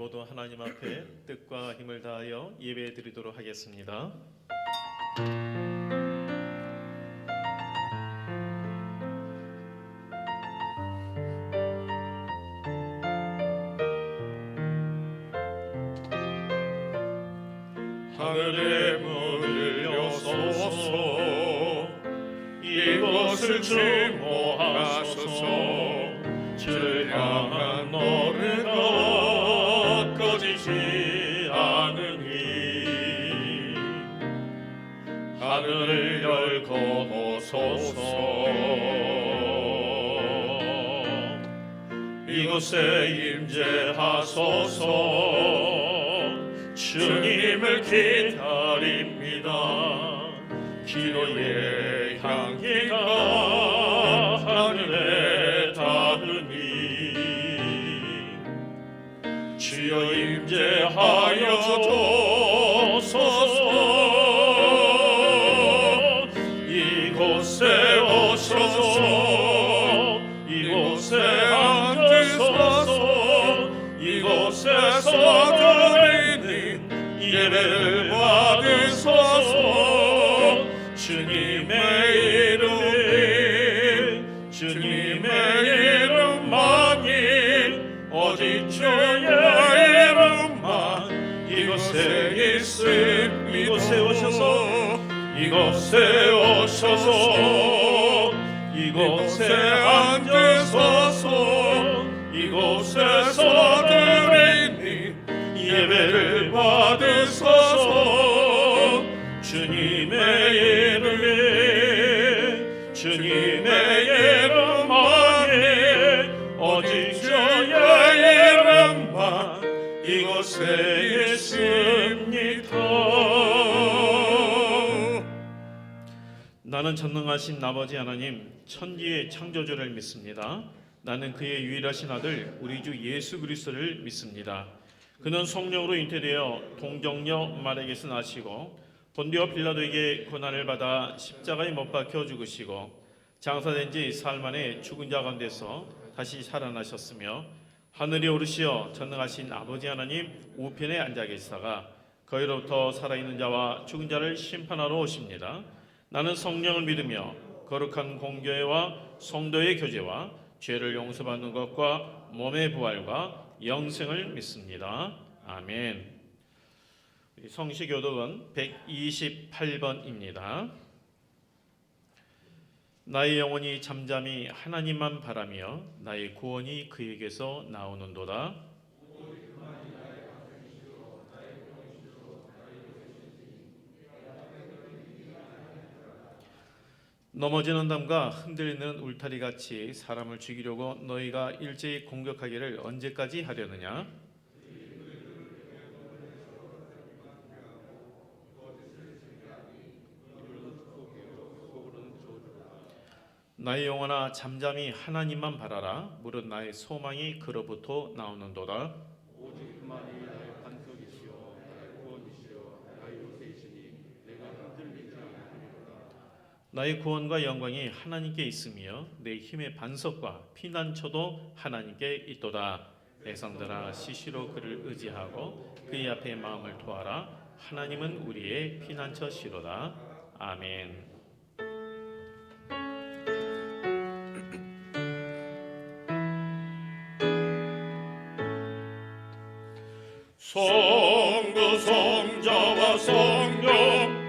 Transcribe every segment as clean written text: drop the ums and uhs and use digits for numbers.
모두 하나님 앞에 뜻과 힘을 다하여 예배 드리도록 하겠습니다. 하늘의 문을 여소서, 이곳을 주목하소서. 주를 향한 노래가 꺼지지 않으니 하늘을 열고 보소서. 이곳에 임재하소서. 주님을 기다립니다. 기도의 향기가 하늘에 닿으니 주여 임재하여 주소서. 이곳에 오소서. 이곳에 앉으소서. 이곳에서 드리는 예배를 받으소서. 주님의 이름만이, 오직 주의 이름만 이곳에 있음. 이곳에 오셔서, 이곳에 오셔서. 이곳에 앉으소서. 이곳에서 드리는 예배를 받으소서. 주님의 이름만이, 오직 주의 이름만 이곳에 있습니다. 나는 전능하신 아버지 하나님, 천지의 창조주를 믿습니다. 나는 그의 유일하신 아들 우리 주 예수 그리스도를 믿습니다. 그는 성령으로 잉태되어 동정녀 마리아에게서 나시고 본디오 빌라도에게 고난을 받아 십자가에 못 박혀 죽으시고 장사된 지 사흘 만에 죽은 자 가운데서 다시 살아나셨으며 하늘에 오르시어 전능하신 아버지 하나님 우편에 앉아 계시다가 거기로부터 살아있는 자와 죽은 자를 심판하러 오십니다. 나는 성령을 믿으며 거룩한 공교회와 성도의 교제와 죄를 용서받는 것과 몸의 부활과 영생을 믿습니다. 아멘. 성시교독은 128번입니다. 나의 영혼이 잠잠히 하나님만 바라며 나의 구원이 그에게서 나오는도다. 넘어지는 담과 흔들리는 울타리같이 사람을 죽이려고 너희가 일제히 공격하기를 언제까지 하려느냐? 나의 영혼아 잠잠히 하나님만 바라라. 무릇 나의 소망이 그로부터 나오는도다. 오직 그만이 나의 반석이시오, 나의 구원이시오, 나의 요새이시니 내가 흔들리지 않으리로다. 나의 구원과 영광이 하나님께 있으며 내 힘의 반석과 피난처도 하나님께 있도다. 백성들아 시시로 그를 의지하고 그의 앞에 마음을 토하라. 하나님은 우리의 피난처시로다. 아멘. 성부 성자와 성령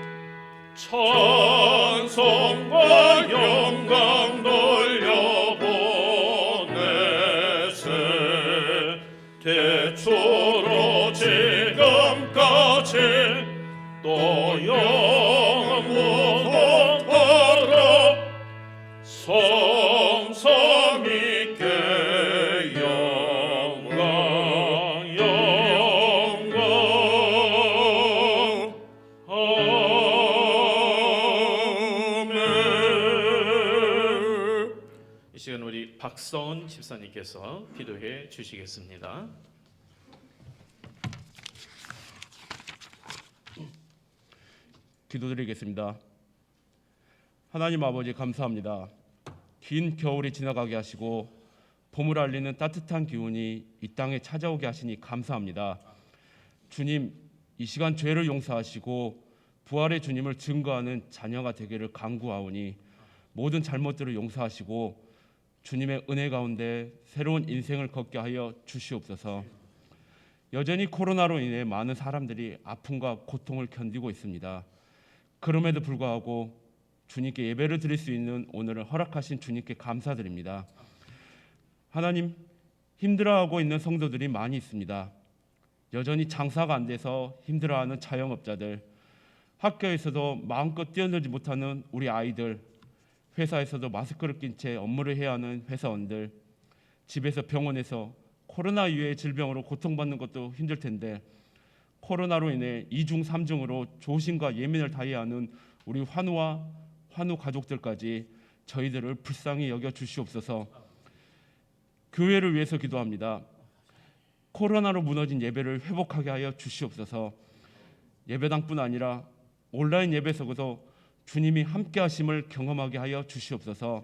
찬송과 영광 돌려보내세. 대초로 지금까지 또 영원토록 성삼위께 박성은 집사님께서 기도해 주시겠습니다. 기도드리겠습니다. 하나님 아버지 감사합니다. 긴 겨울이 지나가게 하시고 봄을 알리는 따뜻한 기운이 이 땅에 찾아오게 하시니 감사합니다. 주님, 이 시간 죄를 용서하시고 부활의 주님을 증거하는 자녀가 되기를 간구하오니 모든 잘못들을 용서하시고 주님의 은혜 가운데 새로운 인생을 걷게 하여 주시옵소서. 여전히 코로나로 인해 많은 사람들이 아픔과 고통을 견디고 있습니다. 그럼에도 불구하고 주님께 예배를 드릴 수 있는 오늘을 허락하신 주님께 감사드립니다. 하나님, 힘들어하고 있는 성도들이 많이 있습니다. 여전히 장사가 안 돼서 힘들어하는 자영업자들, 학교에서도 마음껏 뛰어놀지 못하는 우리 아이들, 회사에서도 마스크를 낀 채 업무를 해야 하는 회사원들, 집에서 병원에서 코로나 이외의 질병으로 고통받는 것도 힘들 텐데 코로나로 인해 2중 3중으로 조심과 예민을 다해야 하는 우리 환우 가족들까지 저희들을 불쌍히 여겨 주시옵소서. 교회를 위해서 기도합니다. 코로나로 무너진 예배를 회복하게 하여 주시옵소서. 예배당뿐 아니라 온라인 예배 속에서 주님이 함께 하심을 경험하게 하여 주시옵소서.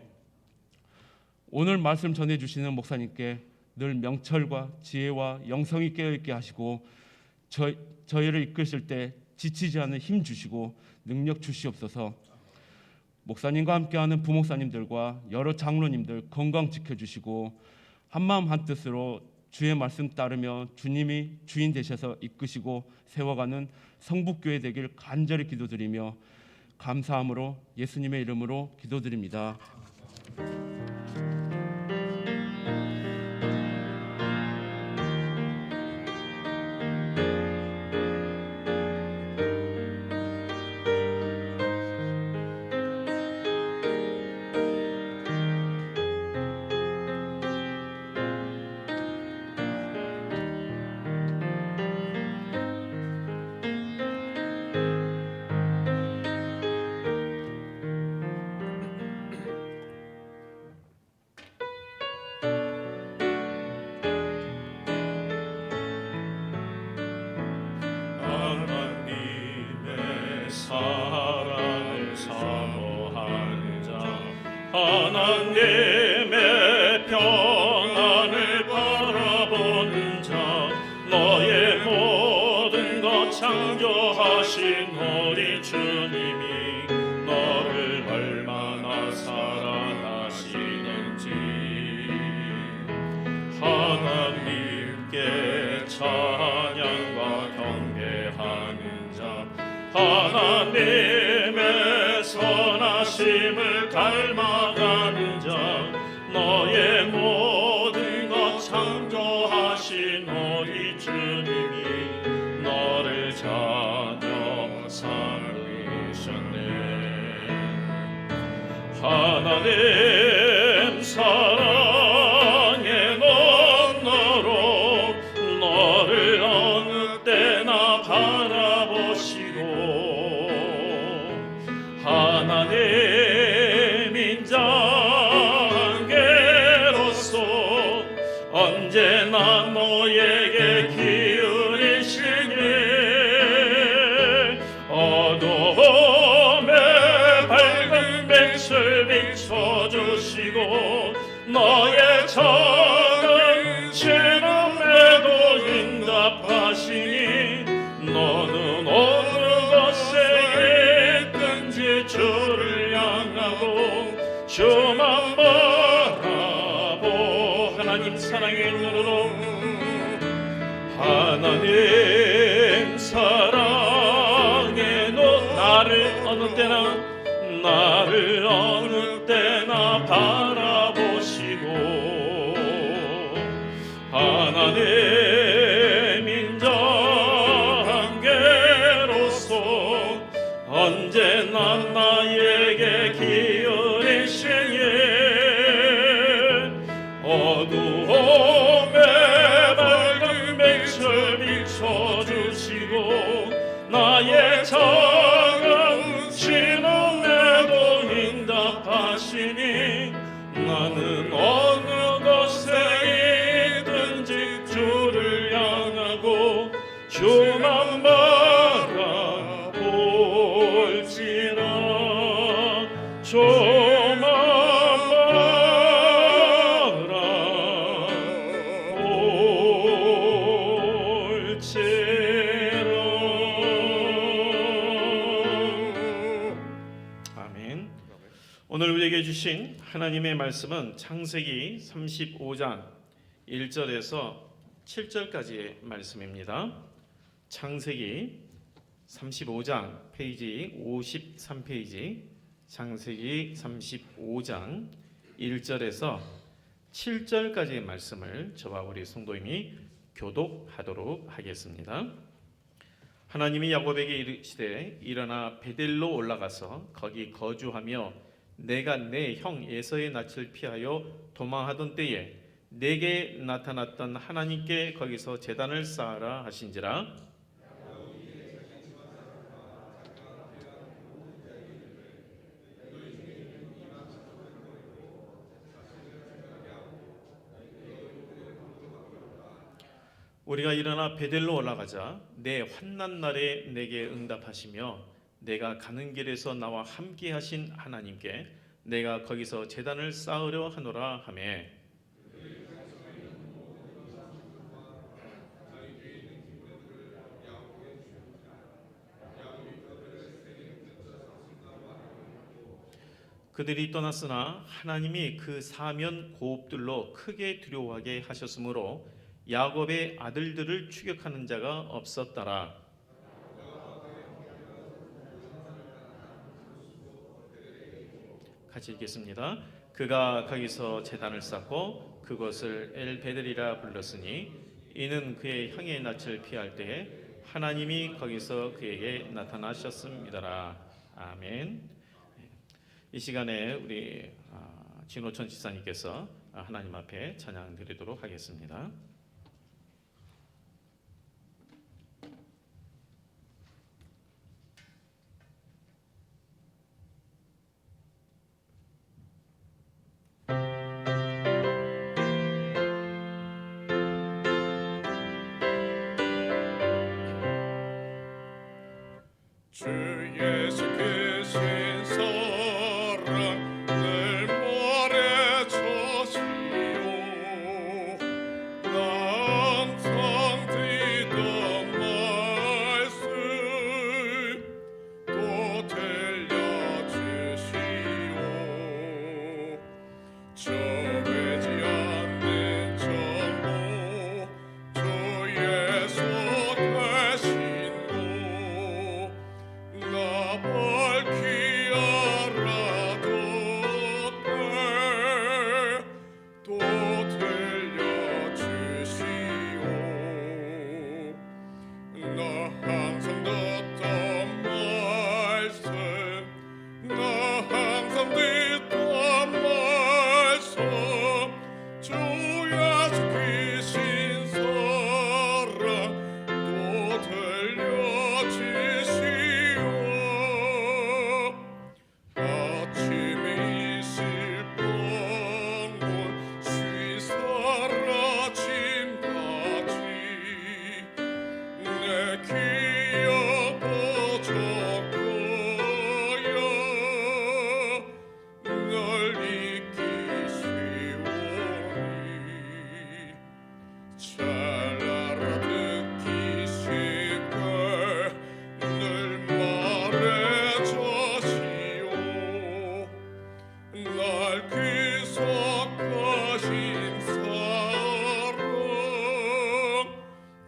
오늘 말씀 전해주시는 목사님께 늘 명철과 지혜와 영성이 깨어있게 하시고 저희를 이끄실 때 지치지 않는 힘 주시고 능력 주시옵소서. 목사님과 함께하는 부목사님들과 여러 장로님들 건강 지켜주시고 한마음 한뜻으로 주의 말씀 따르며 주님이 주인 되셔서 이끄시고 세워가는 성북교회 되길 간절히 기도드리며 감사함으로 예수님의 이름으로 기도드립니다. 하나님의 사랑을 사모하는 자, 하나님의 평안을 바라보는 자, 너의 모든 것 창조하신 우리 주님이 너를 얼마나 사랑하시는지 하나님께 찬양과 경배하는 자, 하나님의 선하심을 닮아가는 자, 너의 모든 것 창조하신 우리 주님이 너를 자녀 삼으셨네. 하나님 사랑의 너로 너를 어느 때나 바라보시고 하나님 인자관계로서 언제나 너에게 기울이시니 어둠에 밝은 빛을 비춰주시고 너의 작은 신음에도 응답하시니 너는 어느 곳에 있든지 주를 향하고 주만 바라보 하나님 사랑의 눈으로 하나님 사랑의 눈 나를 어느 때나 바라보시고 하나님 인자관계로서 언제나 나에게 기울이시니 어두움에 밝은 빛을 비춰주시고 나의 작은 신음에도 응답하시니 나는 어느 곳에 있든지 주를 향하고 주만 바라볼지라 주만 바라볼지라 아멘. 오늘 우리에게 주신 하나님의 말씀은 창세기 35장 1절에서 7절까지의 말씀입니다. 창세기 35장 페이지 53페이지, 창세기 35장 1절에서 7절까지의 말씀을 저와 우리 성도님이 교독하도록 하겠습니다. 하나님이 야곱에게 이르시되 일어나 베델로 올라가서 거기 거주하며 내가 내 형 에서의 낯을 피하여 도망하던 때에 내게 나타났던 하나님께 거기서 제단을 쌓으라 하신지라. 우리가 일어나 베델로 올라가자 내 환난 날에 내게 응답하시며 내가 가는 길에서 나와 함께 하신 하나님께 내가 거기서 제단을 쌓으려 하노라 하매, 그들이 떠났으나 하나님이 그 사면 고읍들로 크게 두려워하게 하셨으므로 야곱의 아들들을 추격하는 자가 없었더라. 같이 읽겠습니다. 그가 거기서 제단을 쌓고 그것을 엘베델이라 불렀으니 이는 그의 형의 낯을 피할 때에 하나님이 거기서 그에게 나타나셨음이더라. 아멘. 이 시간에 우리 진호천 지사님께서 하나님 앞에 찬양 드리도록 하겠습니다. 주 예수 크신 사랑 늘 말해주시오. 나 항상 듣던 말씀 또 들려주시오. 정하지 않는 정보 주 예수 되시오. 나 밝히 알아듣되 또 들려주시오. 나 항상 듣던 말씀 나 항상 듣던 말씀 주 예수 크신 사랑 또 들려주시오. 아침에 있을 뻔한 쉬 사라짐까지 내 기억 보존하여 널 잊기 쉬우니 잘 알아듣기 쉽게 늘 말해주시오. 날 귀속하신 사랑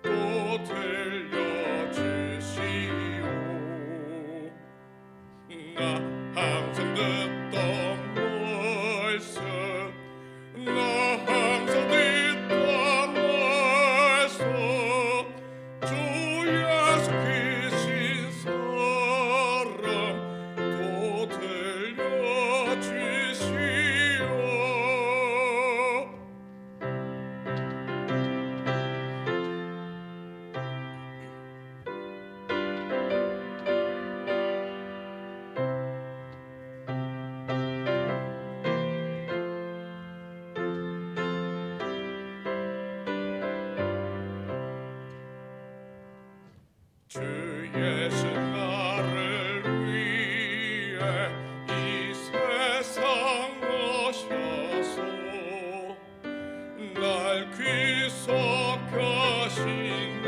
또 들려주시오. 나 항상 듣던 말씀 나 항상 듣던 말씀 주 예수 크신 사랑 또 들려주시오. 주 예수 나를 위해 이 세상 오셔서 날 귀속하신 이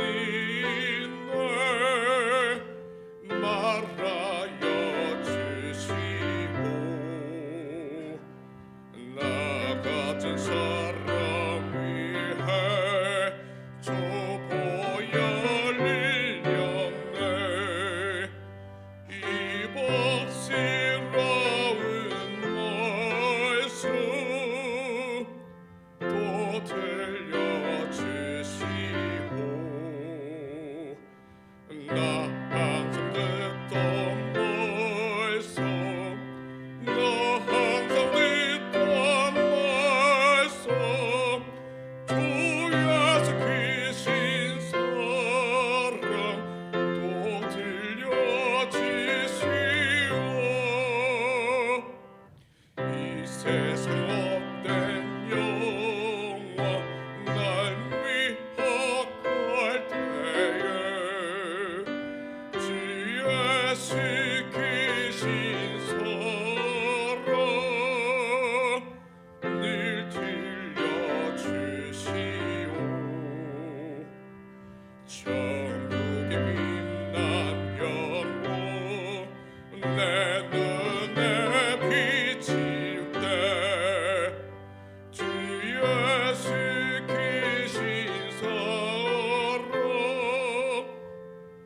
정육의 빛난 연고 내 눈에 비칠 때 주 예수 계신 사랑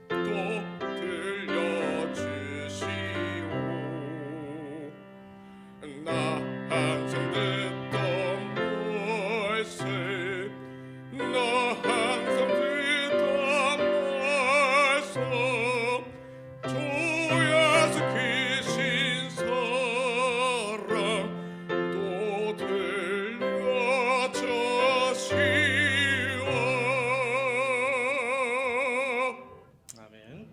또 들려주시오. 나 항상 듣던 말씀 나 항상 듣던 말씀 주 예수 계신 사랑 또 들려주시오. 아멘.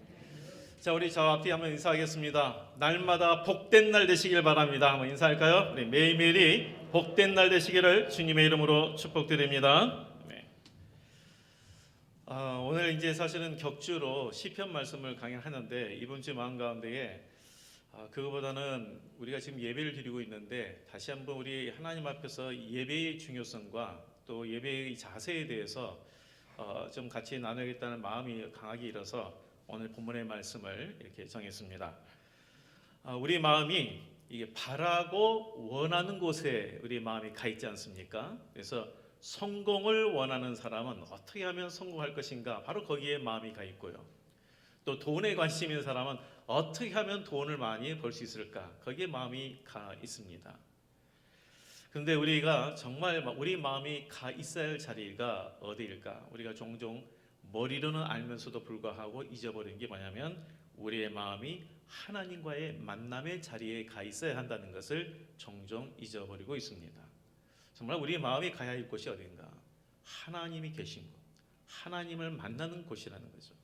자, 우리 저 앞에 한번 인사하겠습니다. 날마다 복된 날 되시길 바랍니다. 한번 인사할까요? 우리 매일매일이 복된 날 되시기를 주님의 이름으로 축복드립니다. 네. 오늘 이제 사실은 격주로 시편 말씀을 강연하는데 이번 주 마음 가운데에 그거보다는 우리가 지금 예배를 드리고 있는데 다시 한번 우리 하나님 앞에서 예배의 중요성과 또 예배의 자세에 대해서 좀 같이 나누겠다는 마음이 강하게 일어서 오늘 본문의 말씀을 이렇게 정했습니다. 우리 마음이 이게 바라고 원하는 곳에 우리 마음이 가 있지 않습니까? 그래서 성공을 원하는 사람은 어떻게 하면 성공할 것인가? 바로 거기에 마음이 가 있고요. 또 돈에 관심 있는 사람은 어떻게 하면 돈을 많이 벌 수 있을까? 거기에 마음이 가 있습니다. 그런데 우리가 정말 우리 마음이 가 있어야 할 자리가 어디일까? 우리가 종종 머리로는 알면서도 불구하고 잊어버리는 게 뭐냐면 우리의 마음이 하나님과의 만남의 자리에 가 있어야 한다는 것을 종종 잊어버리고 있습니다. 정말 우리의 마음이 가야 할 곳이 어딘가? 하나님이 계신 곳, 하나님을 만나는 곳이라는 거죠.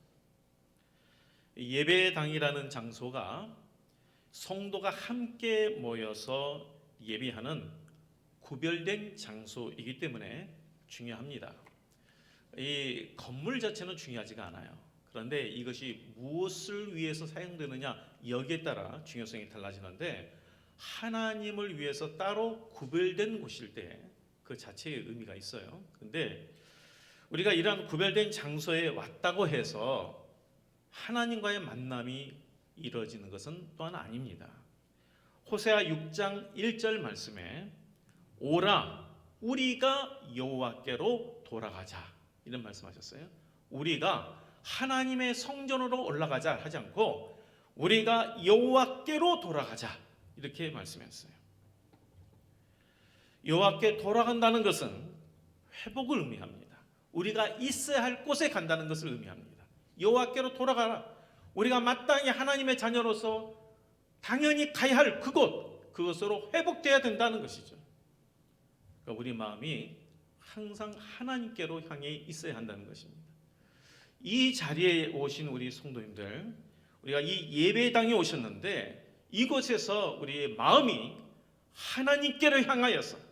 예배당이라는 장소가 성도가 함께 모여서 예배하는 구별된 장소이기 때문에 중요합니다. 이 건물 자체는 중요하지가 않아요. 그런데 이것이 무엇을 위해서 사용되느냐 여기에 따라 중요성이 달라지는데 하나님을 위해서 따로 구별된 곳일 때 그 자체의 의미가 있어요. 그런데 우리가 이러한 구별된 장소에 왔다고 해서 하나님과의 만남이 이루어지는 것은 또한 아닙니다. 호세아 6장 1절 말씀에 오라 우리가 여호와께로 돌아가자 이런 말씀하셨어요. 우리가 하나님의 성전으로 올라가자 하지 않고 우리가 여호와께로 돌아가자 이렇게 말씀했어요. 여호와께 돌아간다는 것은 회복을 의미합니다. 우리가 있어야 할 곳에 간다는 것을 의미합니다. 여호와께로 돌아가라. 우리가 마땅히 하나님의 자녀로서 당연히 가야 할 그곳으로 회복돼야 된다는 것이죠. 그러니까 우리 마음이 항상 하나님께로 향해 있어야 한다는 것입니다. 이 자리에 오신 우리 성도님들, 우리가 이 예배당에 오셨는데 이곳에서 우리의 마음이 하나님께로 향하여서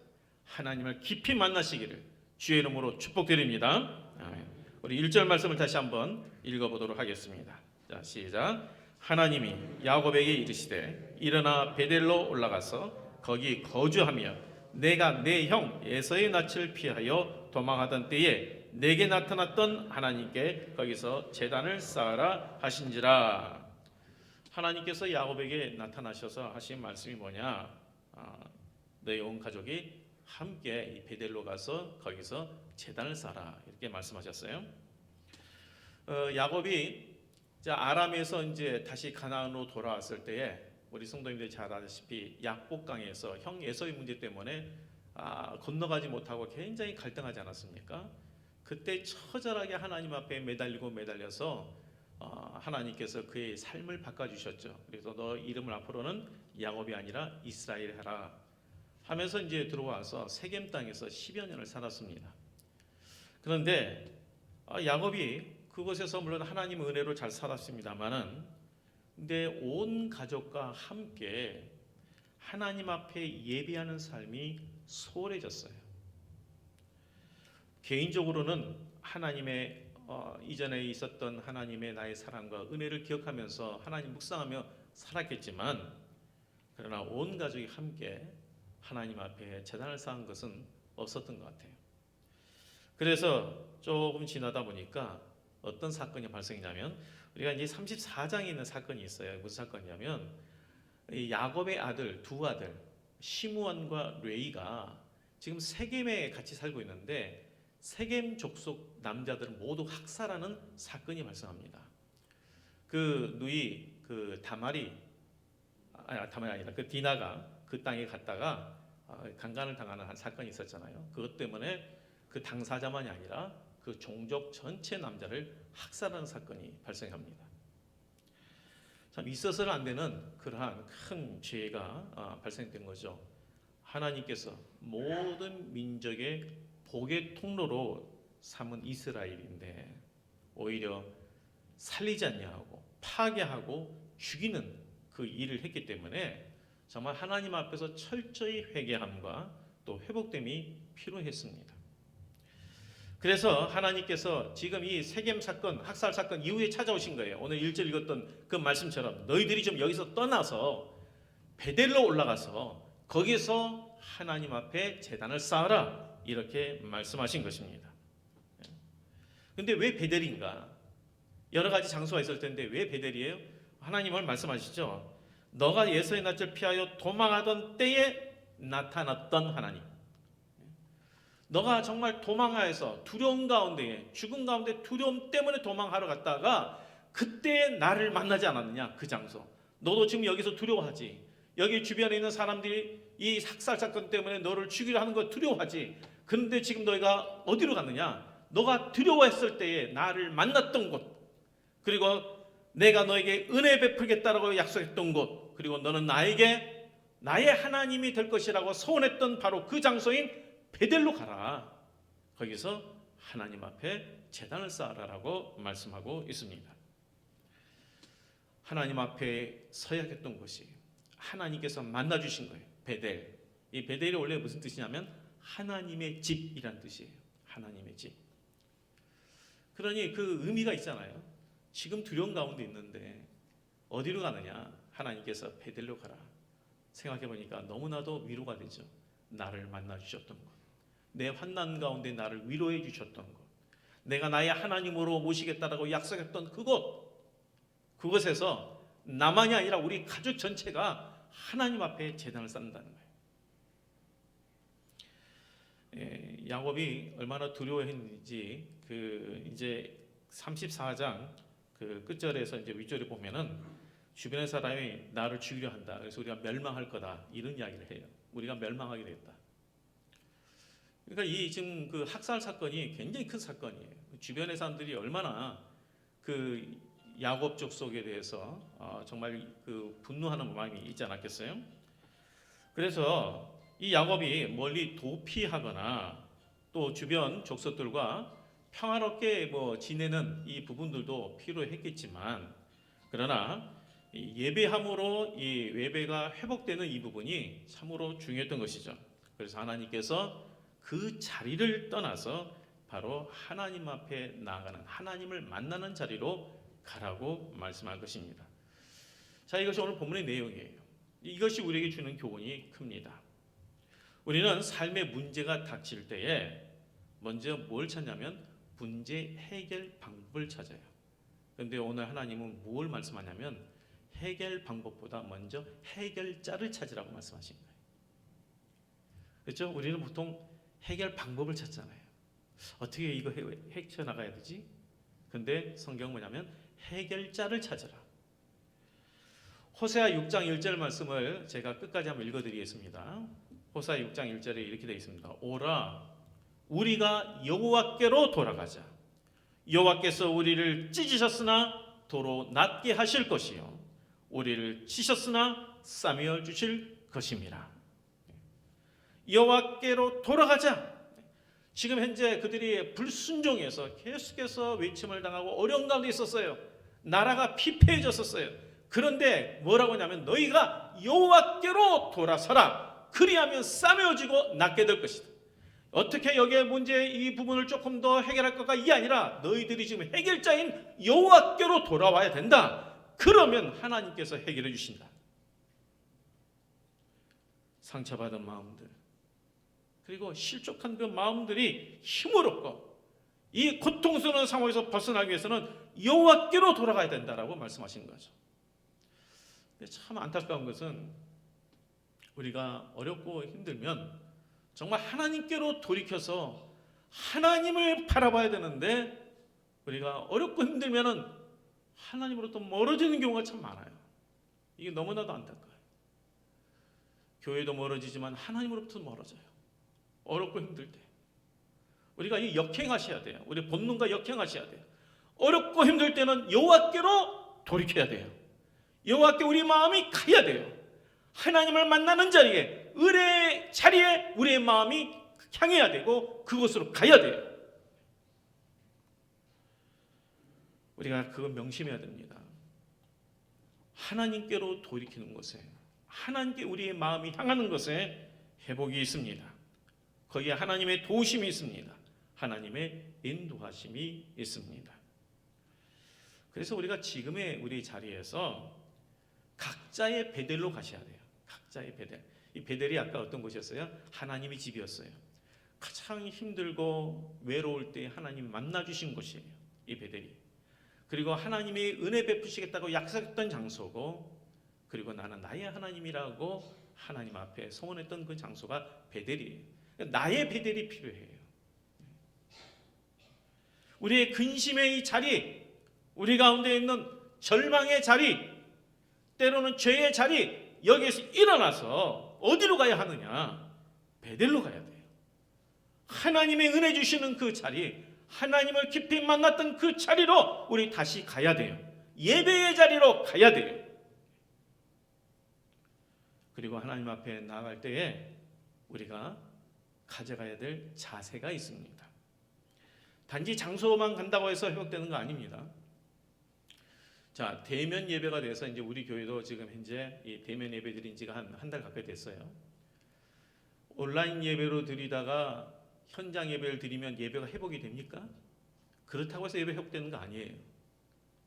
하나님을 깊이 만나시기를 주의 이름으로 축복드립니다. 아멘. 우리 1절 말씀을 다시 한번 읽어보도록 하겠습니다. 자, 시작. 하나님이 야곱에게 이르시되 일어나 베델로 올라가서 거기 거주하며 내가 내 형 에서의 낯을 피하여 도망하던 때에 내게 나타났던 하나님께 거기서 제단을 쌓으라 하신지라. 하나님께서 야곱에게 나타나셔서 하신 말씀이 뭐냐? 너희 온 가족이 함께 이 베델로 가서 거기서 제단을 쌓아라 이렇게 말씀하셨어요. 야곱이 아람에서 이제 다시 가나안으로 돌아왔을 때에 우리 성도님들이 잘 아시다시피 약복강에서 형 에서의 문제 때문에 건너가지 못하고 굉장히 갈등하지 않았습니까? 그때 처절하게 하나님 앞에 매달려서 하나님께서 그의 삶을 바꿔주셨죠. 그래서 너 이름을 앞으로는 야곱이 아니라 이스라엘 하라 하면서 이제 들어와서 세겜 땅에서 10여 년을 살았습니다. 그런데 야곱이 그곳에서 물론 하나님의 은혜로 잘 살았습니다만은 근데 온 가족과 함께 하나님 앞에 예배하는 삶이 소홀해졌어요. 개인적으로는 하나님의 이전에 있었던 하나님의 나의 사랑과 은혜를 기억하면서 하나님 묵상하며 살았겠지만 그러나 온 가족이 함께 하나님 앞에 제단을 쌓은 것은 없었던 것 같아요. 그래서 조금 지나다 보니까 어떤 사건이 발생이냐면 우리가 이제 34장에 있는 사건이 있어요. 무슨 사건이냐면 이 야곱의 아들 두 아들 시므온과 레위가 지금 세겜에 같이 살고 있는데 세겜 족속 남자들을 모두 학살하는 사건이 발생합니다. 그 누이 그 다말이 아니라 그 디나가 그 땅에 갔다가 강간을 당하는 한 사건이 있었잖아요. 그것 때문에 그 당사자만이 아니라 그 종족 전체 남자를 학살하는 사건이 발생합니다. 참 있어서는 안 되는 그러한 큰 죄가 발생된 거죠. 하나님께서 모든 민족의 복의 통로로 삼은 이스라엘인데 오히려 살리지 않냐하고 파괴하고 죽이는 그 일을 했기 때문에 정말 하나님 앞에서 철저히 회개함과 또 회복됨이 필요했습니다. 그래서 하나님께서 지금 이 세겜 사건, 학살 사건 이후에 찾아오신 거예요. 오늘 1절 읽었던 그 말씀처럼 너희들이 좀 여기서 떠나서 베델로 올라가서 거기서 하나님 앞에 제단을 쌓아라 이렇게 말씀하신 것입니다. 근데 왜 베델인가? 여러 가지 장소가 있을 텐데 왜 베델이에요? 하나님을 말씀하시죠. 너가 예서의 낯을 피하여 도망하던 때에 나타났던 하나님. 너가 정말 도망하여서 두려움 가운데 죽음 가운데 두려움 때문에 도망하러 갔다가 그때 나를 만나지 않았느냐 그 장소. 너도 지금 여기서 두려워하지. 여기 주변에 있는 사람들이 이 학살 사건 때문에 너를 죽이려 하는 거 두려워하지. 그런데 지금 너희가 어디로 갔느냐? 너가 두려워했을 때에 나를 만났던 곳, 그리고 내가 너에게 은혜 베풀겠다라고 약속했던 곳, 그리고 너는 나에게 나의 하나님이 될 것이라고 소원했던 바로 그 장소인 베델로 가라. 거기서 하나님 앞에 제단을 쌓아라라고 말씀하고 있습니다. 하나님 앞에 서야 했던 곳이 하나님께서 만나 주신 거예요. 베델. 이 베델이 원래 무슨 뜻이냐면 하나님의 집이란 뜻이에요. 하나님의 집. 그러니 그 의미가 있잖아요. 지금 두려움 가운데 있는데 어디로 가느냐? 하나님께서 베델로 가라. 생각해 보니까 너무나도 위로가 되죠. 나를 만나 주셨던 것, 내 환난 가운데 나를 위로해 주셨던 것, 내가 나의 하나님으로 모시겠다라고 약속했던 그곳, 그곳에서 나만이 아니라 우리 가족 전체가 하나님 앞에 제단을 쌓는다는 거예요. 야곱이 얼마나 두려워했는지 이제 34장 그 끝절에서 이제 윗절에 보면은 주변의 사람이 나를 죽이려 한다. 그래서 우리가 멸망할 거다. 이런 이야기를 해요. 우리가 멸망하게 됐다. 그러니까 이 지금 그 학살 사건이 굉장히 큰 사건이에요. 주변의 사람들이 얼마나 그 야곱 족속에 대해서 정말 그 분노하는 마음이 있지 않았겠어요? 그래서 이 야곱이 멀리 도피하거나 또 주변 족속들과 평화롭게 지내는 이 부분들도 필요했겠지만, 그러나 예배함으로 이 예배가 회복되는 이 부분이 참으로 중요했던 것이죠. 그래서 하나님께서 그 자리를 떠나서 바로 하나님 앞에 나아가는, 하나님을 만나는 자리로 가라고 말씀한 것입니다. 자, 이것이 오늘 본문의 내용이에요. 이것이 우리에게 주는 교훈이 큽니다. 우리는 삶의 문제가 닥칠 때에 먼저 뭘 찾냐면 문제 해결 방법을 찾아요. 그런데 오늘 하나님은 뭘 말씀하냐면 해결 방법보다 먼저 해결자를 찾으라고 말씀하신 거예요. 그렇죠? 우리는 보통 해결 방법을 찾잖아요. 어떻게 이거 헤쳐나가야 되지? 근데 성경은 뭐냐면 해결자를 찾으라. 호세아 6장 1절 말씀을 제가 끝까지 한번 읽어드리겠습니다. 호세아 6장 1절에 이렇게 되어 있습니다. 오라, 우리가 여호와께로 돌아가자. 여호와께서 우리를 찢으셨으나 도로 낫게 하실 것이요, 우리를 치셨으나 싸매어 주실 것입니다. 여호와께로 돌아가자. 지금 현재 그들이 불순종해서 계속해서 외침을 당하고 어려운 가운데 있었어요. 나라가 피폐해졌었어요. 그런데 뭐라고 하냐면 너희가 여호와께로 돌아서라. 그리하면 싸매어지고 낫게 될 것이다. 어떻게 여기에 문제 이 부분을 조금 더 해결할 것가 이게 아니라 너희들이 지금 해결자인 여호와께로 돌아와야 된다. 그러면 하나님께서 해결해 주신다. 상처받은 마음들, 그리고 실족한 그 마음들이 힘을 얻고 이 고통스러운 상황에서 벗어나기 위해서는 여호와께로 돌아가야 된다라고 말씀하시는 거죠. 참 안타까운 것은 우리가 어렵고 힘들면 정말 하나님께로 돌이켜서 하나님을 바라봐야 되는데 우리가 어렵고 힘들면은 하나님으로부터 멀어지는 경우가 참 많아요. 이게 너무나도 안타까워요. 교회도 멀어지지만 하나님으로부터 멀어져요. 어렵고 힘들 때 우리가 이 역행하셔야 돼요. 우리 본능과 역행하셔야 돼요. 어렵고 힘들 때는 여호와께로 돌이켜야 돼요. 여호와께 우리 마음이 가야 돼요. 하나님을 만나는 자리에, 의뢰의 자리에 우리의 마음이 향해야 되고 그곳으로 가야 돼요. 우리가 그거 명심해야 됩니다. 하나님께로 돌이키는 것에, 하나님께 우리의 마음이 향하는 것에 회복이 있습니다. 거기에 하나님의 도우심이 있습니다. 하나님의 인도하심이 있습니다. 그래서 우리가 지금의 우리 자리에서 각자의 베델로 가셔야 돼요. 각자의 베델. 이 베델이 아까 어떤 곳이었어요? 하나님의 집이었어요. 가장 힘들고 외로울 때 하나님 만나주신 곳이에요. 이 베델이. 그리고 하나님이 은혜 베푸시겠다고 약속했던 장소고, 그리고 나는 나의 하나님이라고 하나님 앞에 소원했던 그 장소가 베델이에요. 나의 베델이 필요해요. 우리의 근심의 이 자리, 우리 가운데 있는 절망의 자리, 때로는 죄의 자리, 여기에서 일어나서 어디로 가야 하느냐? 베델로 가야 돼요. 하나님의 은혜 주시는 그 자리, 하나님을 깊이 만났던 그 자리로 우리 다시 가야 돼요. 예배의 자리로 가야 돼요. 그리고 하나님 앞에 나아갈 때에 우리가 가져가야 될 자세가 있습니다. 단지 장소만 간다고 해서 회복되는 거 아닙니다. 자, 대면 예배가 돼서 이제 우리 교회도 지금 현재 이 대면 예배 드린 지가 한 달 가까이 됐어요. 온라인 예배로 드리다가 현장 예배를 드리면 예배가 회복이 됩니까? 그렇다고 해서 예배 회복되는 거 아니에요.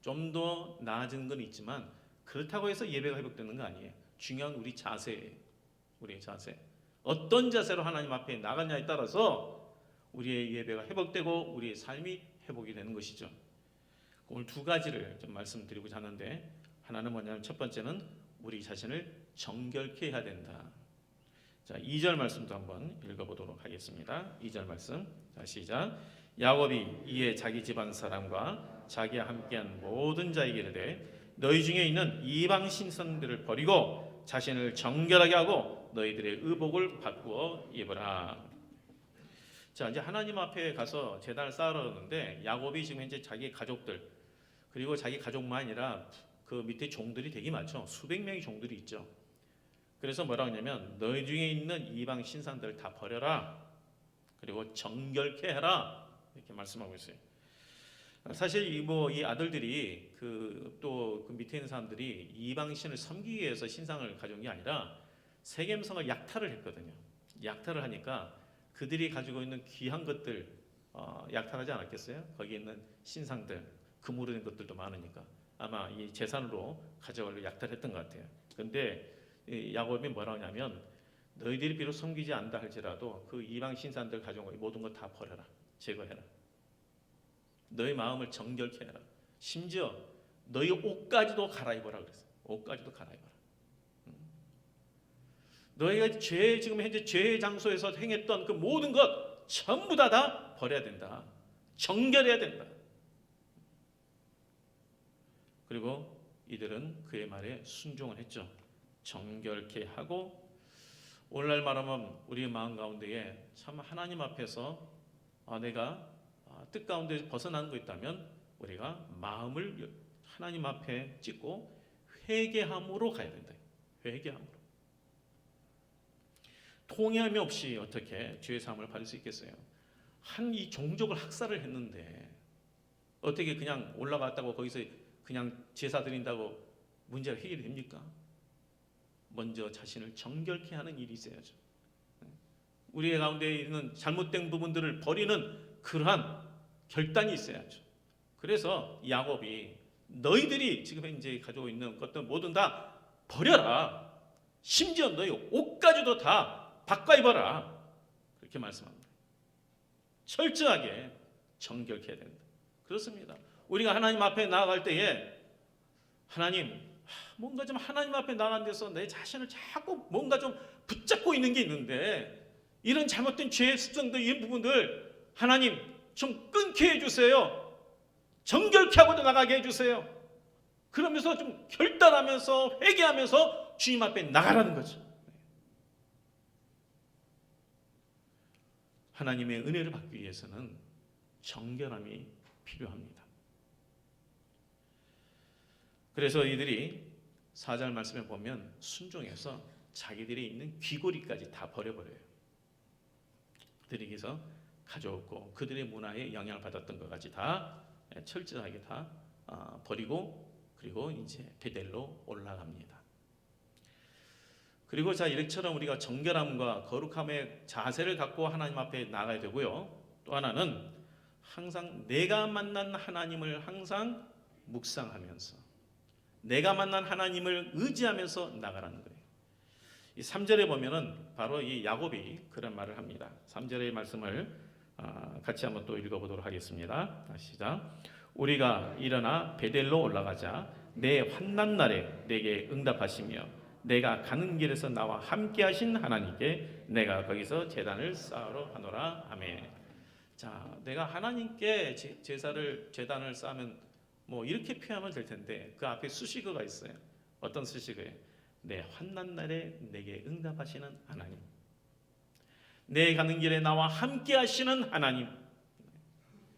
좀 더 나아지는 건 있지만 그렇다고 해서 예배가 회복되는 거 아니에요. 중요한 우리 자세예요. 우리의 자세. 어떤 자세로 하나님 앞에 나가냐에 따라서 우리의 예배가 회복되고 우리의 삶이 회복이 되는 것이죠. 오늘 두 가지를 좀 말씀드리고자 하는데, 하나는 뭐냐면 첫 번째는 우리 자신을 정결케 해야 된다. 자, 2절 말씀도 한번 읽어보도록 하겠습니다. 2절 말씀. 자, 시작. 야곱이 이에 자기 집안 사람과 자기와 함께한 모든 자에게 이르되 너희 중에 있는 이방 신선들을 버리고 자신을 정결하게 하고 너희들의 의복을 바꾸어 입으라. 자, 이제 하나님 앞에 가서 제단을 쌓으려는데 야곱이 지금 현재 자기 가족들, 그리고 자기 가족만 아니라 그 밑에 종들이 되게 많죠. 수백 명의 종들이 있죠. 그래서 뭐라고 하냐면 너희 중에 있는 이방 신상들 다 버려라. 그리고 정결케 해라. 이렇게 말씀하고 있어요. 사실 이 아들들이 또 그 밑에 있는 사람들이 이방 신을 섬기기 위해서 신상을 가져온 게 아니라 세겜성을 약탈을 했거든요. 약탈을 하니까 그들이 가지고 있는 귀한 것들 약탈하지 않았겠어요? 거기에 있는 신상들, 금으로 된 것들도 많으니까 아마 이 재산으로 가져가려고 약탈했던 것 같아요. 그런데 야곱이 뭐라고 하냐면 너희들이 비록 섬기지 않다 할지라도 그 이방 신상들 가져온 거 모든 거 다 버려라. 제거해라. 너희 마음을 정결케 해라. 심지어 너희 옷까지도 갈아입어라 그랬어요. 옷까지도 갈아입어라. 너희가 지금 현재 죄의 장소에서 행했던 그 모든 것 전부 다 버려야 된다. 정결해야 된다. 그리고 이들은 그의 말에 순종을 했죠. 정결케 하고, 오늘날 말하면 우리의 마음 가운데에 참 하나님 앞에서 내가 뜻 가운데 벗어나는 거 있다면 우리가 마음을 하나님 앞에 찢고 회개함으로 가야 된다. 회개함으로. 통회함이 없이 어떻게 죄의 사함을 받을 수 있겠어요? 이 종족을 학살을 했는데 어떻게 그냥 올라갔다고 거기서 그냥 제사 드린다고 문제가 해결이 됩니까? 먼저 자신을 정결케 하는 일이 있어야죠. 우리의 가운데 있는 잘못된 부분들을 버리는 그러한 결단이 있어야죠. 그래서 야곱이 너희들이 지금 현재 가지고 있는 것들 모든 다 버려라. 심지어 너희 옷까지도 다 바꿔 입어라. 그렇게 말씀합니다. 철저하게 정결케 해야 된다. 그렇습니다. 우리가 하나님 앞에 나아갈 때에 하나님, 뭔가 좀 하나님 앞에 나간 데서 내 자신을 자꾸 뭔가 좀 붙잡고 있는 게 있는데, 이런 잘못된 죄의 습성들, 이 부분들 하나님 좀 끊게 해주세요. 정결케 하고 나가게 해주세요. 그러면서 좀 결단하면서 회개하면서 주님 앞에 나가라는 거죠. 하나님의 은혜를 받기 위해서는 정결함이 필요합니다. 그래서 이들이 4절 말씀에 보면 순종해서 자기들이 있는 귀고리까지 다 버려버려요. 그들에게서 가져오고 그들의 문화에 영향을 받았던 것까지 다 철저하게 다 버리고, 그리고 이제 베델로 올라갑니다. 그리고 자, 이처럼 우리가 정결함과 거룩함의 자세를 갖고 하나님 앞에 나가야 되고요. 또 하나는 항상 내가 만난 하나님을 항상 묵상하면서 내가 만난 하나님을 의지하면서 나가라는 거예요. 이 3절에 보면은 바로 이 야곱이 그런 말을 합니다. 3절의 말씀을 같이 한번 또 읽어보도록 하겠습니다. 시작. 우리가 일어나 베델로 올라가자 내 환난 날에 내게 응답하시며 내가 가는 길에서 나와 함께 하신 하나님께 내가 거기서 제단을 쌓으러 하노라. 아멘. 자, 내가 하나님께 제단을 쌓으면 뭐 이렇게 표현하면 될 텐데 그 앞에 수식어가 있어요. 어떤 수식어예요? 내 환난 날에 내게 응답하시는 하나님, 내 가는 길에 나와 함께 하시는 하나님.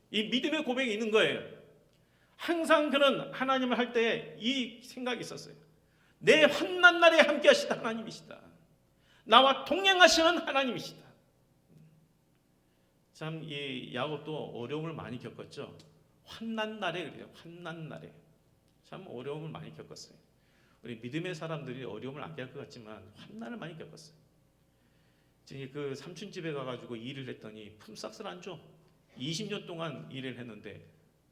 이 믿음의 고백이 있는 거예요. 항상 그는 하나님을 할 때 이 생각이 있었어요. 내 환난 날에 함께 하시는 하나님이시다. 나와 동행하시는 하나님이시다. 참 이 야곱도 어려움을 많이 겪었죠. 환난 날에 그래요. 환난 날에 참 어려움을 많이 겪었어요. 우리 믿음의 사람들이 어려움을 안 겪을 것 같지만 환난을 많이 겪었어요. 그 삼촌 집에 가가지고 일을 했더니 품삯을 안 줘. 20년 동안 일을 했는데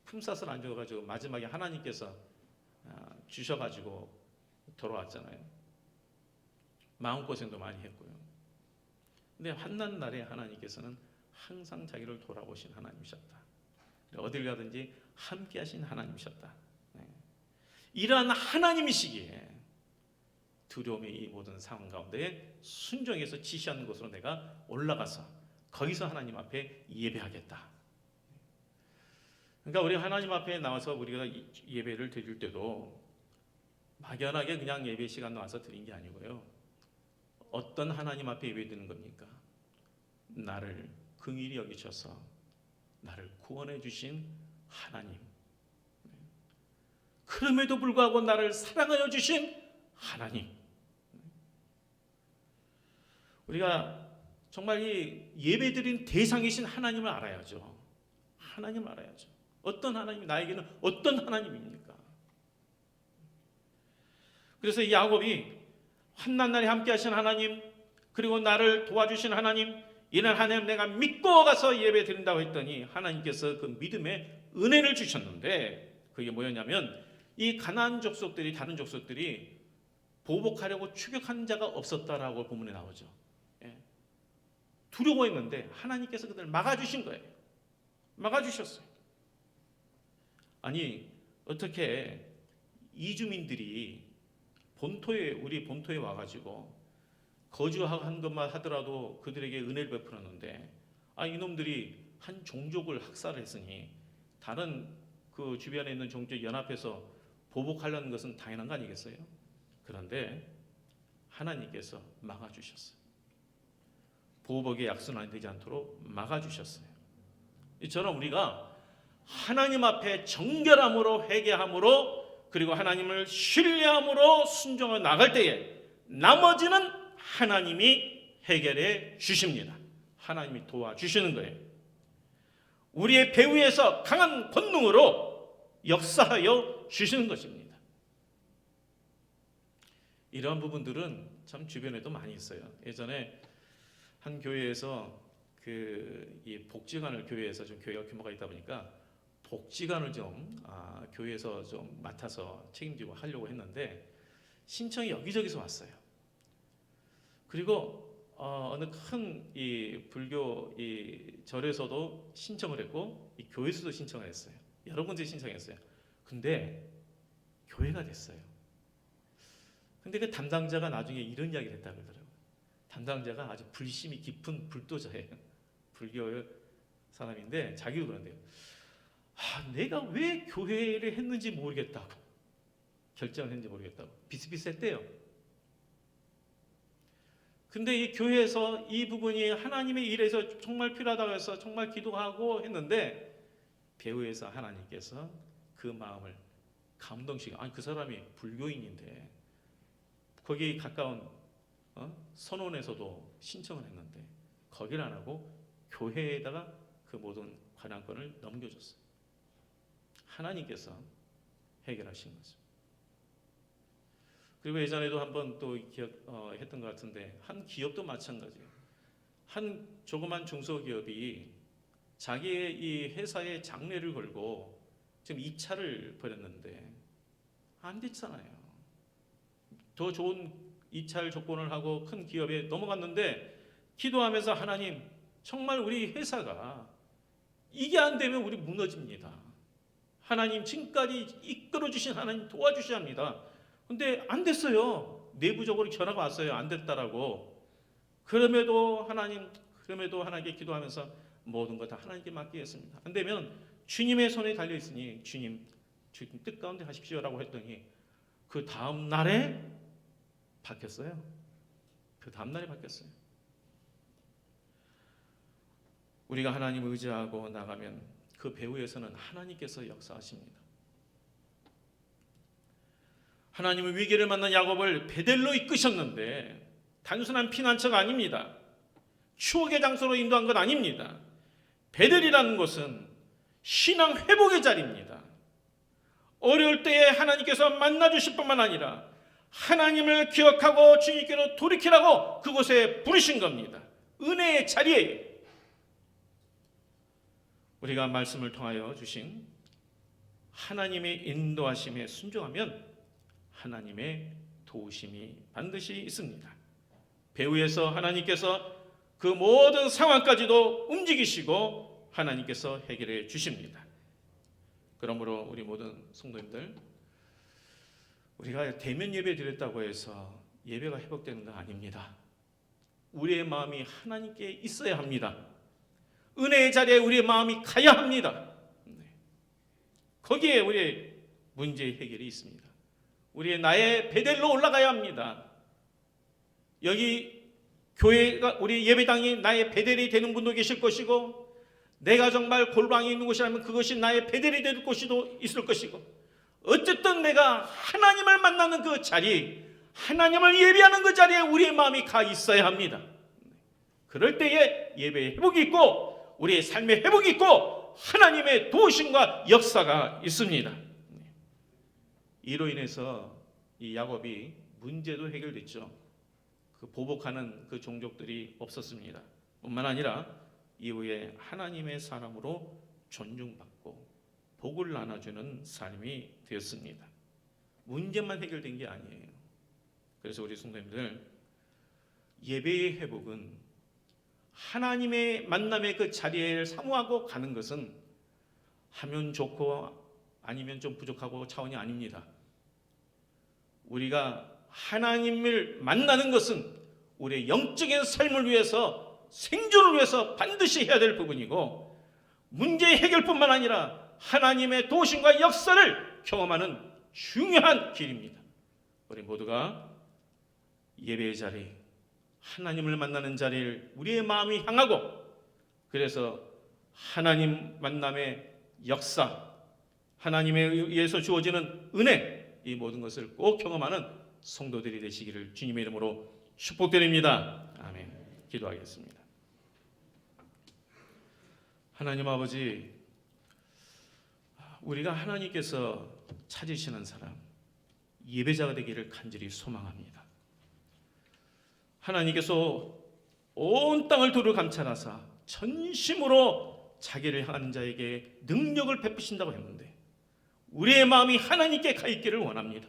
품삯을 안 줘가지고 마지막에 하나님께서 주셔가지고 돌아왔잖아요. 마음고생도 많이 했고요. 근데 환난 날에 하나님께서는 항상 자기를 돌아보신 하나님이셨다. 어딜 가든지 함께 하신 하나님이셨다. 이러한 하나님이시기에 두려움의 이 모든 상황 가운데 순종해서 지시하는 곳으로 내가 올라가서 거기서 하나님 앞에 예배하겠다. 그러니까 우리 하나님 앞에 나와서 우리가 예배를 드릴 때도 막연하게 그냥 예배 시간 나와서 드린 게 아니고요. 어떤 하나님 앞에 예배 드리는 겁니까? 나를 긍휼히 여기셔서 나를 구원해 주신 하나님, 그럼에도 불구하고 나를 사랑하여 주신 하나님. 우리가 정말 이 예배드린 대상이신 하나님을 알아야죠. 하나님을 알아야죠. 어떤 하나님이 나에게는 어떤 하나님입니까? 그래서 이 야곱이 환난 날에 함께 하신 하나님, 그리고 나를 도와주신 하나님, 이는 하나님 내가 믿고 가서 예배 드린다고 했더니 하나님께서 그 믿음의 은혜를 주셨는데, 그게 뭐였냐면 이 가나안 족속들이, 다른 족속들이 보복하려고 추격한 자가 없었다라고 본문에 나오죠. 두려워했는데 하나님께서 그들을 막아주신 거예요. 막아주셨어요. 아니 어떻게 이주민들이 우리 본토에 와가지고 거주한 것만 하더라도 그들에게 은혜를 베풀었는데, 이놈들이 한 종족을 학살을 했으니 다른 그 주변에 있는 종족이 연합해서 보복하려는 것은 당연한 거 아니겠어요? 그런데 하나님께서 막아주셨어요. 보복의 약속이 되지 않도록 막아주셨어요. 이처럼 우리가 하나님 앞에 정결함으로 회개함으로, 그리고 하나님을 신뢰함으로 순종해 나갈 때에 나머지는 하나님이 해결해 주십니다. 하나님이 도와주시는 거예요. 우리의 배후에서 강한 권능으로 역사하여 주시는 것입니다. 이러한 부분들은 참 주변에도 많이 있어요. 예전에 한 교회에서 이 복지관을 교회에서 좀 교회가 규모가 있다 보니까 복지관을 좀 교회에서 좀 맡아서 책임지고 하려고 했는데 신청이 여기저기서 왔어요. 그리고 어느 큰 이 불교 이 절에서도 신청을 했고, 이 교회에서도 신청을 했어요. 여러 군데 신청했어요. 근데 교회가 됐어요. 근데 그 담당자가 나중에 이런 이야기를 했다고 그러더라고요. 담당자가 아주 불심이 깊은 불도저예요. 불교 사람인데 자기도 그런데요. 내가 왜 교회를 했는지 모르겠다고, 결정을 했는지 모르겠다고. 비슷비슷했대요. 근데 이 교회에서 이 부분이 하나님의 일에서 정말 필요하다고 해서 정말 기도하고 했는데 배후에서 하나님께서 그 마음을 감동시켜. 아니 그 사람이 불교인인데 거기 가까운 선원에서도 신청을 했는데 거기를 안 하고 교회에다가 그 모든 관할권을 넘겨줬어요. 하나님께서 해결하신 거죠. 그리고 예전에도 한번 또 했던 것 같은데 한 기업도 마찬가지예요. 한 조그만 중소기업이 자기의 이 회사의 장래를 걸고 지금 이 차를 벌였는데 안 됐잖아요. 더 좋은 이차를 조건을 하고 큰 기업에 넘어갔는데 기도하면서 하나님 정말 우리 회사가 이게 안 되면 우리 무너집니다. 하나님 지금까지 이끌어 주신 하나님 도와주셔야 합니다. 근데 안 됐어요. 내부적으로 전화가 왔어요. 안 됐다라고. 그럼에도 하나님께 기도하면서 모든 것 다 하나님께 맡기겠습니다. 안 되면 주님의 손에 달려 있으니 주님 뜻 가운데 하십시오라고 했더니 그 다음 날에 바뀌었어요. 그 다음 날에 바뀌었어요. 우리가 하나님을 의지하고 나가면 그 배후에서는 하나님께서 역사하십니다. 하나님은 위기를 만난 야곱을 베델로 이끄셨는데 단순한 피난처가 아닙니다. 추억의 장소로 인도한 건 아닙니다. 베델이라는 곳은 신앙 회복의 자리입니다. 어려울 때에 하나님께서 만나주실 뿐만 아니라 하나님을 기억하고 주님께로 돌이키라고 그곳에 부르신 겁니다. 은혜의 자리예요. 우리가 말씀을 통하여 주신 하나님의 인도하심에 순종하면 하나님의 도우심이 반드시 있습니다. 배후에서 하나님께서 그 모든 상황까지도 움직이시고 하나님께서 해결해 주십니다. 그러므로 우리 모든 성도님들, 우리가 대면 예배 드렸다고 해서 예배가 회복되는 거 아닙니다. 우리의 마음이 하나님께 있어야 합니다. 은혜의 자리에 우리의 마음이 가야 합니다. 거기에 우리의 문제의 해결이 있습니다. 우리의 나의 베델로 올라가야 합니다. 여기 교회가 우리 예배당이 나의 베델이 되는 분도 계실 것이고, 내가 정말 골방이 있는 곳이라면 그것이 나의 베델이 될 곳이도 있을 것이고, 어쨌든 내가 하나님을 만나는 그 자리, 하나님을 예배하는 그 자리에 우리의 마음이 가 있어야 합니다. 그럴 때에 예배의 회복이 있고 우리의 삶의 회복이 있고 하나님의 도우심과 역사가 있습니다. 이로 인해서 이 야곱이 문제도 해결됐죠. 그 보복하는 그 종족들이 없었습니다. 뿐만 아니라 이후에 하나님의 사람으로 존중받고 복을 나눠주는 삶이 되었습니다. 문제만 해결된 게 아니에요. 그래서 우리 성도님들, 예배의 회복은 하나님의 만남의 그 자리를 사모하고 가는 것은 하면 좋고 아니면 좀 부족하고 차원이 아닙니다. 우리가 하나님을 만나는 것은 우리의 영적인 삶을 위해서, 생존을 위해서 반드시 해야 될 부분이고, 문제 해결뿐만 아니라 하나님의 도우심과 역사를 경험하는 중요한 길입니다. 우리 모두가 예배의 자리, 하나님을 만나는 자리를 우리의 마음이 향하고, 그래서 하나님 만남의 역사, 하나님에 의해서 주어지는 은혜, 이 모든 것을 꼭 경험하는 성도들이 되시기를 주님의 이름으로 축복드립니다. 아멘. 기도하겠습니다. 하나님 아버지, 우리가 하나님께서 찾으시는 사람, 예배자가 되기를 간절히 소망합니다. 하나님께서 온 땅을 두루 감찰하사 전심으로 자기를 향하는 자에게 능력을 베푸신다고 했는데, 우리의 마음이 하나님께 가 있기를 원합니다.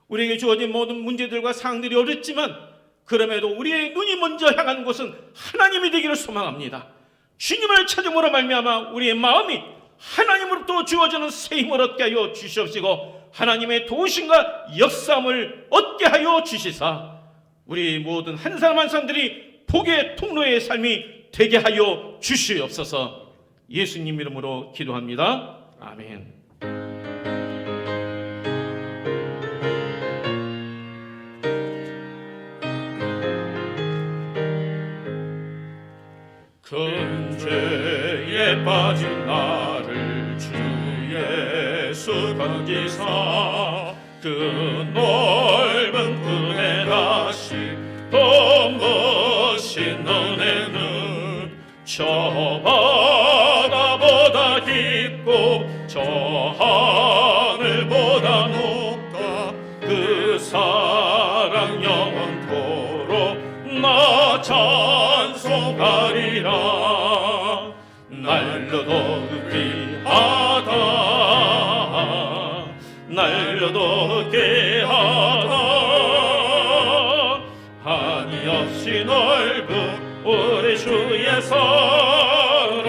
우리에게 주어진 모든 문제들과 상황들이 어렵지만 그럼에도 우리의 눈이 먼저 향하는 곳은 하나님이 되기를 소망합니다. 주님을 찾음으로 말미암아 우리의 마음이 하나님으로부터 주어지는 새 힘을 얻게 하여 주시옵시고 하나님의 도우심과 역사함을 얻게 하여 주시사 우리 모든 한 사람 한 사람들이 복의 통로의 삶이 되게 하여 주시옵소서. 예수님 이름으로 기도합니다. 아멘. 큰 죄에 빠진 나를 주 예수 건지사 그 넓은 은혜 다시 더 멋진 은혜는 저 바다보다 깊고 저 하늘보다 높다 그 사랑 영원토록 나 찬송하리라. 날로 높이하다 날로 높이하다 한이 없이 넓은 우리 주의 사랑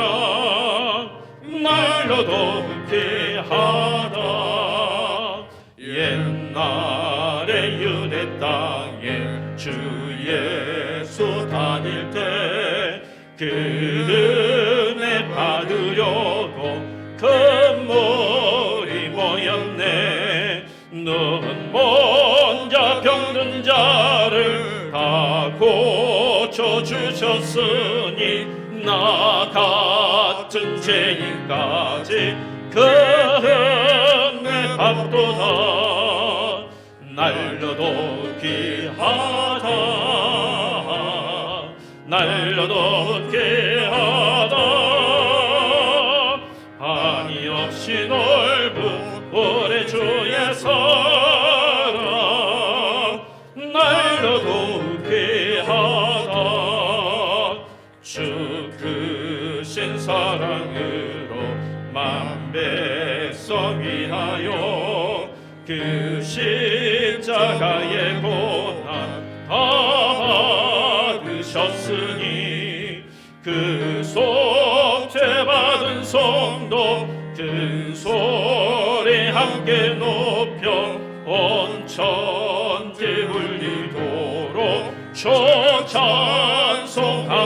날로 높이하다. 옛날에 유대 땅에 주 예수 다닐 때 그 은혜 받으려고 큰 머리 모였네. 넌 먼저 병든 자를 다 고쳐주셨으니 나 같은 죄인까지 그 은혜 받도다. 날로 높이하다 날로 높이하다 한이 없이 넓은 우리 주의 사랑 날로 높이하다. 주 크신 사랑으로 만 백성 위하여 그 십자가의 고난 다 받으셨으니 그 속죄받은 성도 큰 소리 함께 높여 온 천지 울리도록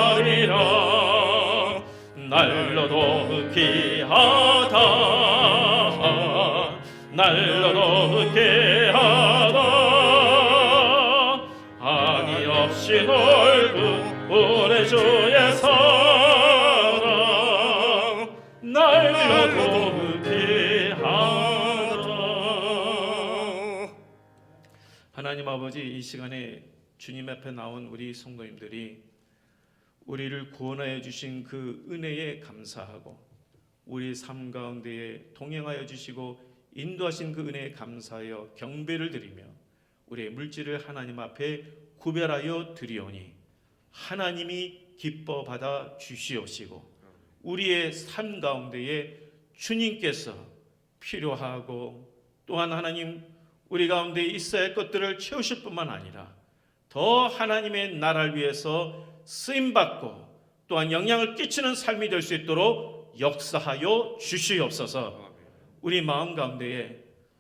찬송하리라. 날로 높이하다 날로 높이하다 한이 없이 넓은 우리 주의 사랑 날로 높이하다. 하나님 아버지, 이 시간에 주님 앞에 나온 우리 성도님들이 우리를 구원하여 주신 그 은혜에 감사하고 우리 삶 가운데에 동행하여 주시고 인도하신 그 은혜에 감사하여 경배를 드리며 우리의 물질을 하나님 앞에 구별하여 드리오니 하나님이 기뻐 받아 주시옵시고 우리의 삶 가운데에 주님께서 필요하고 또한 하나님 우리 가운데 있어야 할 것들을 채우실 뿐만 아니라 더 하나님의 나라를 위해서 쓰임받고 또한 영향을 끼치는 삶이 될 수 있도록 역사하여 주시옵소서. 우리 마음 가운데에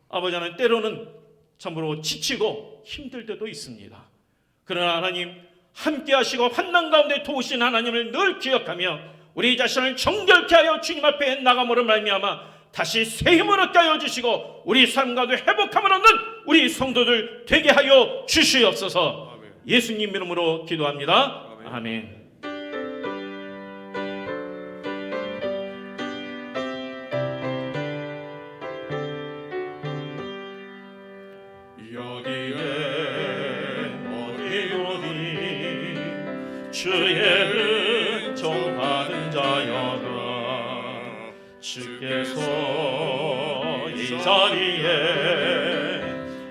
아버지 하나님 때로는 참으로 지치고 힘들 때도 있습니다. 그러나 하나님 함께 하시고 환난 가운데 도우신 하나님을 늘 기억하며 우리 자신을 정결케 하여 주님 앞에 나감으로 말미암아 다시 새 힘을 얻게 하여 주시고 우리 삶 가운데 회복함을 얻는 우리 성도들 되게 하여 주시옵소서. 아멘. 예수님 이름으로 기도합니다. 아멘. 주의 은총 받은 자여라. 주께서 이 자리에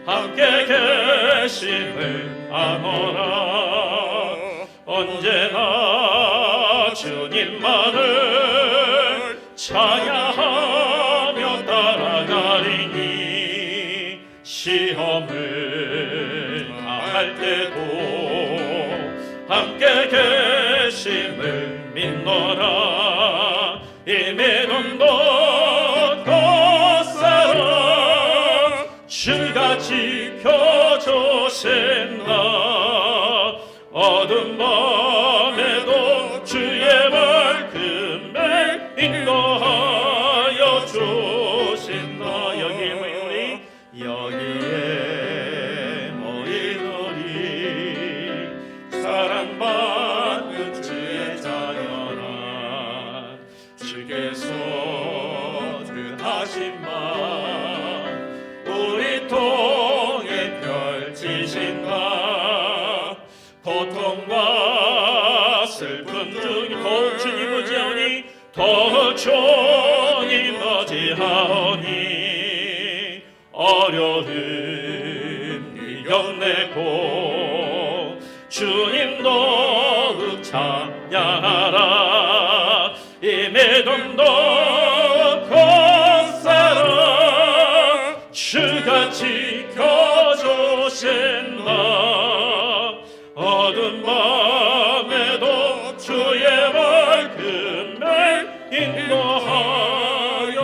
함께 계심을 아노라. 언제나 주님만을 찬양하며 따라가리니 시험을 당할 때도 함께 계심을 믿노라. 주신노라 이메돈도 걷사라 주가 지켜주신다 어두운 밤에도 주의 말씀에 인도하여 주신다 여기에 모인 우리 사랑받는 주의 자녀라 주께서 주하신 바 우리 통해 펼치신다 고통과 슬픔 중에 더 주님 의지하오니 더 주님 의지하오니 어려움 이겨내고 주님 더욱 찬양하라 이메돔도 걷사라 주가 지켜주신다 어두운 밤에도 주의 말씀에 인도하여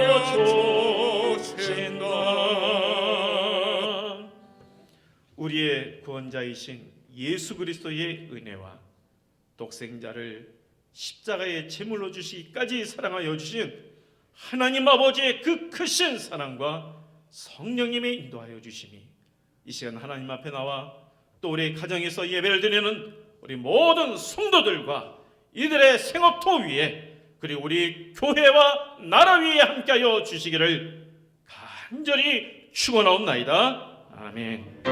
주신다 우리의 구원자이신 예수 그리스도의 은혜와 독생자를 십자가에 제물로 주시기까지 사랑하여 주신 하나님 아버지의 그 크신 사랑과 성령님의 인도하여 주심이 이 시간 하나님 앞에 나와 또 우리 가정에서 예배를 드리는 우리 모든 성도들과 이들의 생업토 위에 그리고 우리 교회와 나라 위에 함께하여 주시기를 간절히 축원하옵나이다. 아멘.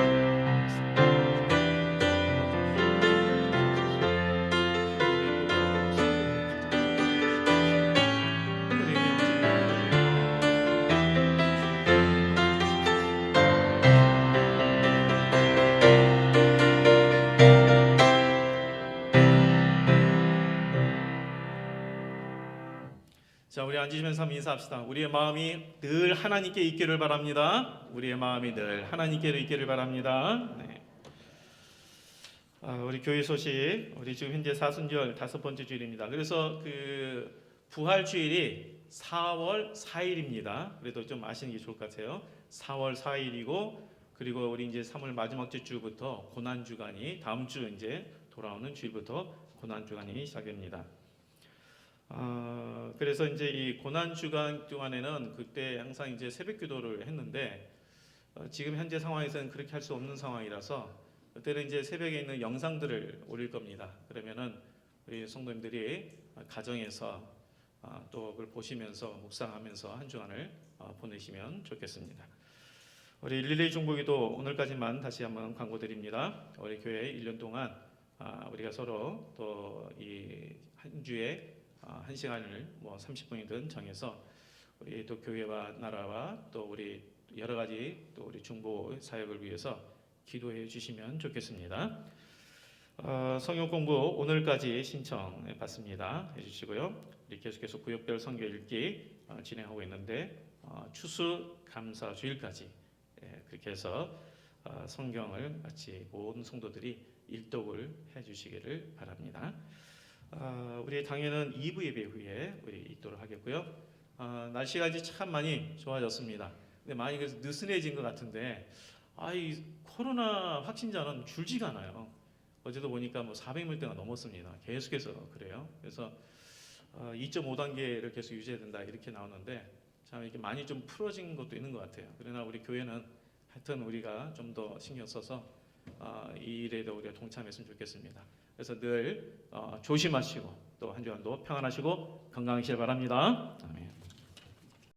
자, 우리 앉으시면서 한번 인사합시다. 우리의 마음이 늘 하나님께 있기를 바랍니다. 우리의 마음이 늘 하나님께 있기를 바랍니다. 네. 우리 교회 소식, 우리 지금 현재 사순절 5번째 주일입니다. 그래서 그 부활 주일이 4월 4일입니다. 그래도 좀 아시는 게 좋을 것 같아요. 4월 4일이고 그리고 우리 이제 3월 마지막 주부터 고난 주간이 다음 주 이제 돌아오는 주일부터 고난 주간이 시작됩니다. 그래서 이제 이 고난 주간 동안에는 그때 항상 이제 새벽 기도를 했는데 지금 현재 상황에서는 그렇게 할 수 없는 상황이라서 그때는 이제 새벽에 있는 영상들을 올릴 겁니다. 그러면은 우리 성도님들이 가정에서 또 그걸 보시면서 묵상하면서 한 주간을 보내시면 좋겠습니다. 우리 릴레이 중보기도 오늘까지만 다시 한번 광고드립니다. 우리 교회 1년 동안 우리가 서로 또 이 한 주에 한 시간을 뭐 30분이든 정해서 우리 또 교회와 나라와 또 우리 여러 가지 또 우리 중보 사역을 위해서 기도해 주시면 좋겠습니다. 성경 공부 오늘까지 신청해 받습니다. 해주시고요. 우리 계속해서 구역별 성경 읽기 진행하고 있는데 추수 감사 주일까지 그렇게 해서 성경을 같이 모든 성도들이 일독을 해주시기를 바랍니다. 우리 당회는 2부 예배 후에 우리 있도록 하겠고요. 날씨가 이제 참 많이 좋아졌습니다. 근데 많이 그래서 느슨해진 것 같은데 이 코로나 확진자는 줄지가 않아요. 어제도 보니까 뭐 400명대가 넘었습니다. 계속해서 그래요. 그래서 2.5단계를 계속 유지해야 된다 이렇게 나오는데 참 이렇게 많이 좀 풀어진 것도 있는 것 같아요. 그러나 우리 교회는 하여튼 우리가 좀 더 신경 써서 이 일에도 우리가 동참했으면 좋겠습니다. 그래서 늘 조심하시고 또 한 주간도 평안하시고 건강하시길 바랍니다. 아멘.